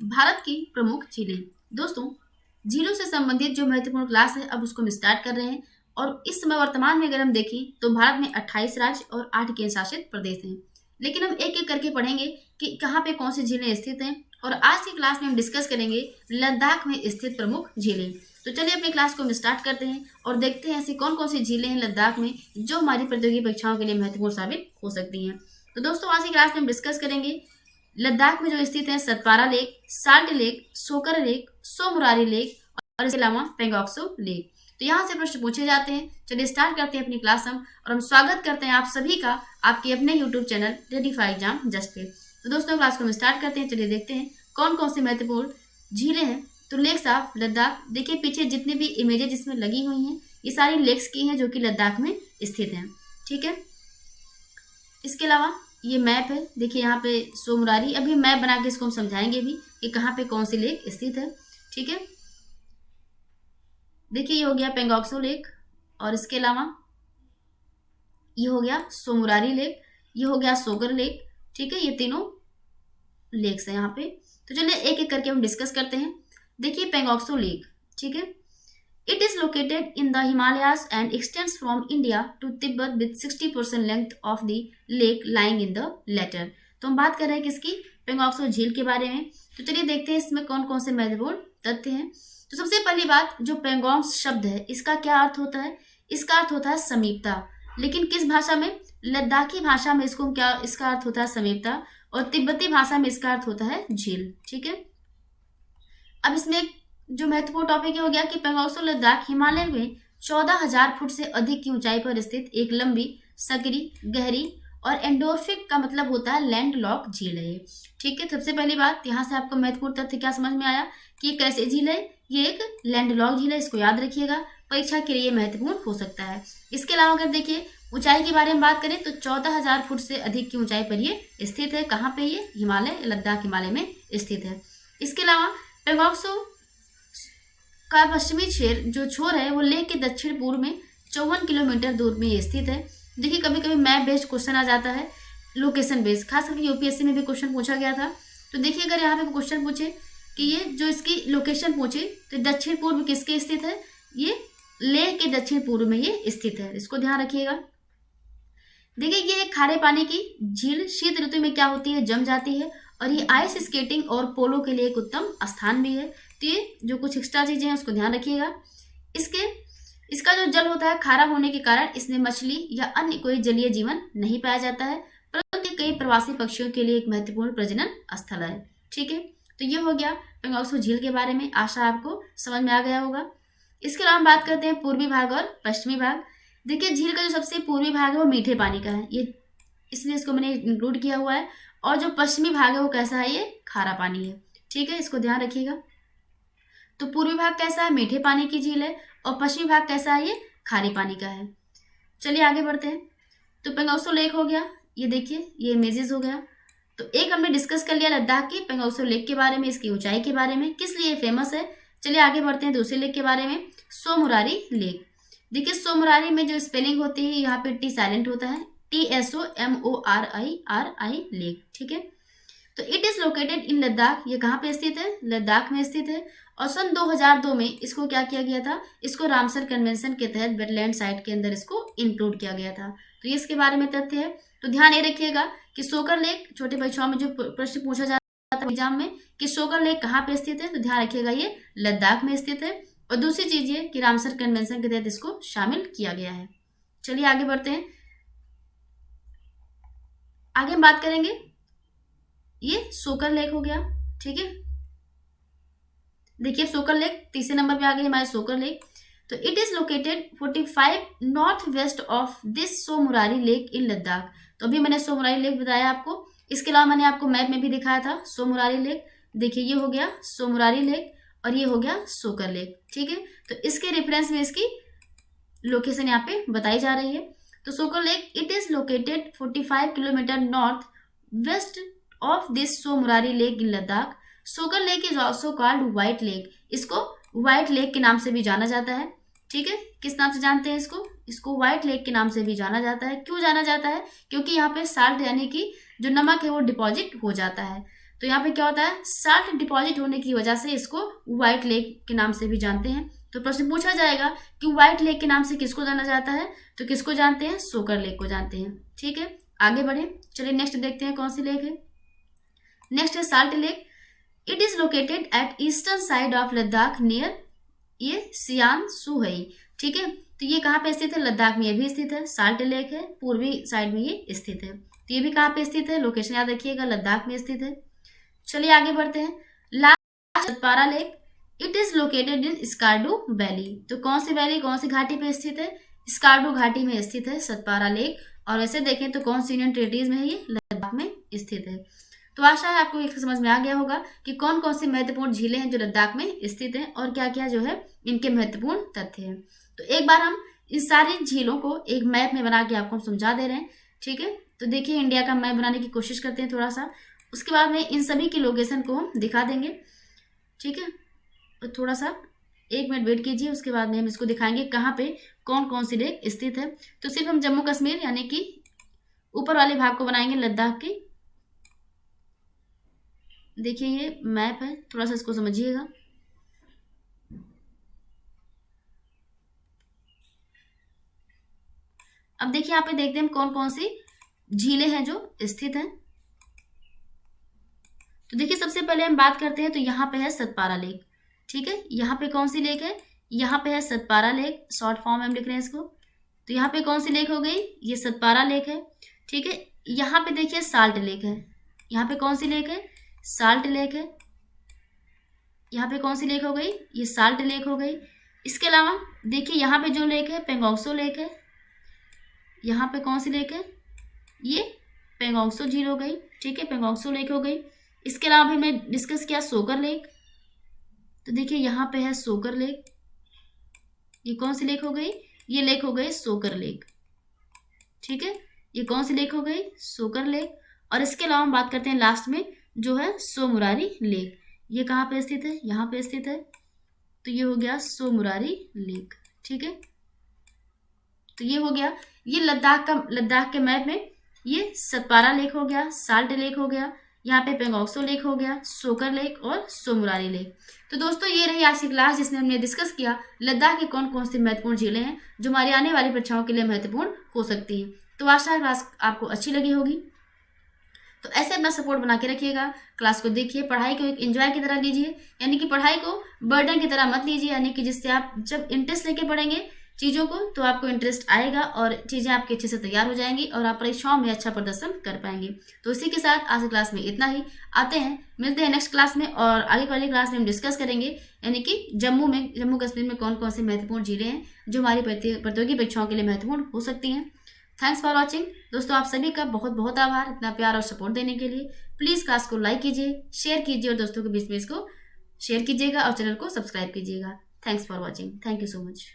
भारत की प्रमुख झीलें। दोस्तों, झीलों से संबंधित जो महत्वपूर्ण क्लास है अब उसको हम स्टार्ट कर रहे हैं। और इस समय वर्तमान में अगर हम देखें तो भारत में 28 राज्य और 8 केंद्र शासित प्रदेश हैं। लेकिन हम एक एक करके पढ़ेंगे कि कहाँ पे कौन सी झीलें स्थित हैं। और आज की क्लास में हम डिस्कस करेंगे लद्दाख में स्थित प्रमुख झीलें। तो चलिए अपनी क्लास को हम स्टार्ट करते हैं और देखते हैं ऐसी कौन कौन सी झीलें हैं लद्दाख में जो हमारी प्रतियोगी परीक्षाओं के लिए महत्वपूर्ण साबित हो सकती हैं। तो दोस्तों, आज की क्लास में हम डिस्कस करेंगे लद्दाख में जो स्थित है सतपारा लेक, साल्ट लेक, सोकर लेक, सोमरारी लेक और इसके अलावा पेंगोक्सो लेक। तो यहाँ से प्रश्न पूछे जाते हैं। चलिए स्टार्ट करते हैं अपनी क्लास हम, और हम स्वागत करते हैं आप सभी का आपके अपने YouTube channel ready for exam just पे। तो दोस्तों, क्लास को हम स्टार्ट करते हैं। चलिए देखते हैं कौन कौन सी महत्वपूर्ण झीलें हैं। तो लेक्स ऑफ लद्दाख, देखिए पीछे जितनी भी इमेजेज इसमें लगी हुई हैं ये सारी लेक्स की हैं जो कि लद्दाख में स्थित हैं। ठीक है, इसके अलावा ये मैप है, देखिए यहाँ पे सोमरारी, अभी मैप बना के इसको हम समझाएंगे भी कि कहाँ पे कौन सी लेक स्थित है। ठीक है, देखिए ये हो गया पेंगोक्सो लेक, और इसके अलावा ये हो गया सोमरारी लेक, ये हो गया सोगर लेक। ठीक है, ये तीनों लेक्स हैं यहाँ पे। तो चलिए एक एक करके हम डिस्कस करते हैं। देखिए पेंगोक्सो लेक, ठीक है, it is located in the Himalayas and extends from India to Tibet with 60% length of the lake lying in the letter. तो हम बात कर रहे हैं किसकी, पेंगोक्सो झील के बारे में। तो चलिए देखते हैं इसमें कौन कौन से महत्वपूर्ण तथ्य हैं। तो सबसे पहली बात, जो पेंगोंग शब्द है इसका क्या अर्थ होता है, इसका अर्थ होता है समीपता। लेकिन किस भाषा में, लद्दाखी भाषा में इसको क्या, इसका अर्थ होता है समीपता, और तिब्बती भाषा में इसका अर्थ होता है झील। ठीक है, अब इसमें जो महत्वपूर्ण टॉपिक हो गया कि पेंगोक्सो लद्दाख हिमालय में 14,000 फुट से अधिक की ऊंचाई पर स्थित एक लंबी, सकरी, गहरी और एंडोर्फिक का मतलब होता है लैंड लॉक झील है। ठीक है, सबसे पहली बात यहाँ से आपको महत्वपूर्ण तथ्य क्या समझ में आया कि ये कैसे झील है, ये एक लैंड लॉक झील है। इसको याद रखिएगा, परीक्षा के लिए महत्वपूर्ण हो सकता है। इसके अलावा अगर देखिए ऊंचाई के बारे में बात करें तो 14,000 फुट से अधिक की ऊंचाई पर ये स्थित है। कहाँ पे, ये हिमालय, लद्दाख हिमालय में स्थित है। इसके अलावा पेंगोक्सो का पश्चिमी जो छोर है वो लेह के दक्षिण पूर्व में 54 किलोमीटर दूर में ये स्थित है। देखिए कभी कभी मैप बेस्ड क्वेश्चन आ जाता है, लोकेशन बेस्ड, खास करके यूपीएससी में भी क्वेश्चन पूछा गया था। तो देखिए अगर यहाँ पे क्वेश्चन पूछे कि ये जो इसकी लोकेशन पूछे तो दक्षिण पूर्व किसके स्थित है, ये लेह के दक्षिण पूर्व में ये स्थित है। इसको ध्यान रखिएगा। देखिए ये एक खारे पानी की झील शीत ऋतु में क्या होती है, जम जाती है, और ये आइस स्केटिंग और पोलो के लिए एक उत्तम स्थान भी है। तो ये जो कुछ एक्स्ट्रा चीजें हैं उसको ध्यान रखिएगा। इसका जो जल होता है खारा होने के कारण इसमें मछली या अन्य कोई जलीय जीवन नहीं पाया जाता है, परंतु कई प्रवासी पक्षियों के लिए एक महत्वपूर्ण प्रजनन स्थल है। ठीक है, तो ये हो गया पेंगोक्सो झील के बारे में, आशा आपको समझ में आ गया होगा। इसके अलावा हम बात करते हैं पूर्वी भाग और पश्चिमी भाग। देखिए झील का जो सबसे पूर्वी भाग है वो मीठे पानी का है, ये इसलिए इसको मैंने इंक्लूड किया हुआ है। और जो पश्चिमी भाग है वो कैसा है, ये खारा पानी है। ठीक है, इसको ध्यान रखिएगा। तो पूर्वी भाग कैसा है, मीठे पानी की झील है, और पश्चिमी भाग कैसा है, ये खारे पानी का है। चलिए आगे बढ़ते हैं। तो पेंगोक्सो लेक हो गया, ये देखिए ये इमेजेस हो गया। तो एक हमने डिस्कस कर लिया लद्दाख की पेंगोक्सो लेक के बारे में, इसकी ऊंचाई के बारे में, किस लिए फेमस है। चलिए आगे बढ़ते हैं दूसरे लेक के बारे में, सोमरारी लेक। देखिए सोमरारी में जो स्पेलिंग होती है यहाँ पे टी साइलेंट होता है, TSOMORI लेक। ठीक है, तो इट इज लोकेटेड इन लद्दाख, ये कहाँ पे स्थित है, लद्दाख में स्थित है। और सन 2002 में इसको क्या किया गया था, इसको रामसर कन्वेंशन के तहत वेटलैंड साइट के अंदर इसको इंक्लूड किया गया था। तो ये इसके बारे में तथ्य है। तो ध्यान ये रखिएगा कि सोकर लेक, छोटे परीक्षाओं में जो प्रश्न पूछा जाता है एग्जाम में कि सोकर लेक कहाँ पे स्थित है, तो ध्यान रखिएगा ये लद्दाख में स्थित है। और दूसरी चीज ये कि रामसर कन्वेंशन के तहत इसको शामिल किया गया है। चलिए आगे बढ़ते हैं। आगे हम बात करेंगे, ये सोकर लेक हो गया। ठीक है, देखिए सोकर लेक तीसरे नंबर पे आ गई हमारे सोकर लेक। तो it is located 45 north west of this Tso Moriri lake in Ladakh. तो अभी मैंने सोमरारी लेक बताया आपको, इसके अलावा मैंने आपको मैप में भी दिखाया था सोमरारी लेक। देखिए ये हो गया सोमरारी लेक और ये हो गया सोकर लेक। ठीक है, तो इसके रेफरेंस में इसकी लोकेशन यहाँ पे बताई जा रही है। तो Tso Kar lake it is located 45 kilometre north west of this Tso Moriri lake in Ladakh. Tso Kar lake is also called white lake, इसको व्हाइट लेक के नाम से भी जाना जाता है। ठीक है, किस नाम से जानते हैं इसको व्हाइट लेक के नाम से भी जाना जाता है। क्यों जाना जाता है, क्योंकि यहाँ पे साल्ट यानी कि जो नमक है वो डिपॉजिट हो जाता है। तो यहाँ पे क्या होता है, साल्ट डिपॉजिट होने की वजह से इसको व्हाइट लेक के नाम से भी जानते हैं। तो प्रश्न पूछा जाएगा कि व्हाइट लेक के नाम से किसको जाना जाता है, तो किसको जानते हैं, सोकर लेक को जानते हैं। ठीक है, आगे बढ़े, चलिए नेक्स्ट देखते हैं कौन सी लेक है। नेक्स्ट है salt lake. It is located at eastern side of Ladakh near ये सियान सुहई। ठीक है, तो ये कहाँ पे स्थित है, लद्दाख में ये भी स्थित है। साल्ट लेक है, पूर्वी साइड में ये स्थित है। तो ये भी कहाँ पे स्थित है, लोकेशन याद रखिएगा, लद्दाख में स्थित है। चलिए आगे बढ़ते हैं। Last Satpara lake. It is located in Skardu valley. तो कौन सी वैली, कौन सी घाटी पे स्थित है, स्कार्डू घाटी में स्थित है सतपारा लेक। और वैसे देखें तो कौन सी यूनियन टेरिटरीज में है, ये लद्दाख में स्थित है। तो आशा है आपको एक समझ में आ गया होगा कि कौन कौन सी महत्वपूर्ण झीलें हैं जो लद्दाख में स्थित हैं और क्या क्या जो है इनके महत्वपूर्ण तथ्य हैं। तो एक बार हम इस सारी झीलों को एक मैप में बना के आपको हम समझा दे रहे हैं। ठीक है, तो देखिए इंडिया का मैप बनाने की कोशिश करते हैं थोड़ा सा, उसके बाद में इन सभी की लोकेशन को हम दिखा देंगे। ठीक है, तो थोड़ा सा 1 मिनट वेट कीजिए, उसके बाद में हम इसको दिखाएंगे कहाँ पे कौन कौन सी लेक स्थित है। तो सिर्फ हम जम्मू कश्मीर यानी कि ऊपर वाले भाग को बनाएंगे लद्दाख के। देखिए ये मैप है, थोड़ा सा इसको समझिएगा। अब देखिए यहाँ पे देखते हैं कौन कौन सी झीलें हैं जो स्थित हैं। तो देखिए सबसे पहले हम बात करते हैं, तो यहाँ पे है सतपारा लेक। ठीक है, यहाँ पे कौन सी लेक है, यहाँ पे है सतपारा लेक, शॉर्ट फॉर्म में हम लिख रहे हैं इसको। तो यहाँ पे कौन सी लेक हो गई, ये सतपारा लेक है। ठीक है, यहाँ पे देखिए साल्ट लेक है। यहाँ पे कौन सी लेक है, साल्ट लेक है। यहाँ पे कौन सी लेक हो गई, ये साल्ट लेक हो गई। इसके अलावा देखिए यहाँ पे जो लेक है पेंगोंगसो लेक है। यहाँ पे कौन सी लेक है, ये पेंगोंगसो झील हो गई। ठीक है, पेंगोंगसो लेक हो गई। इसके अलावा भी हमने डिस्कस किया सोकर लेक। तो देखिए यहाँ पे है सोकर लेक। ये कौन सी लेक हो गई, ये लेक हो गई सोकर लेक। ठीक है, ये कौन सी लेक हो गई, सोकर लेक। और इसके अलावा हम बात करते हैं लास्ट में जो है सोमुरारी लेक। ये कहाँ पे स्थित है, यहाँ पे स्थित है। तो ये हो गया सोमुरारी लेक। ठीक है, तो ये हो गया, ये लद्दाख के मैप में ये सतपारा लेक हो गया, साल्ट लेक हो गया, यहाँ पे पेंगोंगसो लेक हो गया, सोकर लेक और सोमुरारी लेक। तो दोस्तों ये रही आज की क्लास जिसमें हमने डिस्कस किया लद्दाख की कौन कौन सी महत्वपूर्ण झीलें हैं जो हमारी आने वाली परीक्षाओं के लिए महत्वपूर्ण हो सकती हैं। तो आशा है क्लास आपको अच्छी लगी होगी। तो ऐसे अपना सपोर्ट बना के रखिएगा, क्लास को देखिए, पढ़ाई को एक एंजॉय की तरह लीजिए, यानी कि पढ़ाई को बर्डन की तरह मत लीजिए, यानी कि जिससे आप जब इंटरेस्ट लेके पढ़ेंगे चीज़ों को तो आपको इंटरेस्ट आएगा और चीज़ें आपके अच्छे से तैयार हो जाएंगी और आप परीक्षाओं में अच्छा प्रदर्शन कर पाएंगे। तो इसी के साथ आज की क्लास में इतना ही, आते हैं मिलते हैं नेक्स्ट क्लास में और आगे वाली क्लास में हम डिस्कस करेंगे यानी कि जम्मू कश्मीर में कौन कौन से महत्वपूर्ण झीलें हैं जो हमारी प्रतियोगी परीक्षाओं के लिए महत्वपूर्ण हो सकती हैं। थैंक्स फॉर वॉचिंग दोस्तों, आप सभी का बहुत बहुत आभार इतना प्यार और सपोर्ट देने के लिए। प्लीज़ क्लास को लाइक कीजिए, शेयर कीजिए और दोस्तों के बीच में इसको शेयर कीजिएगा और चैनल को सब्सक्राइब कीजिएगा। Thanks for watching, thank you so much.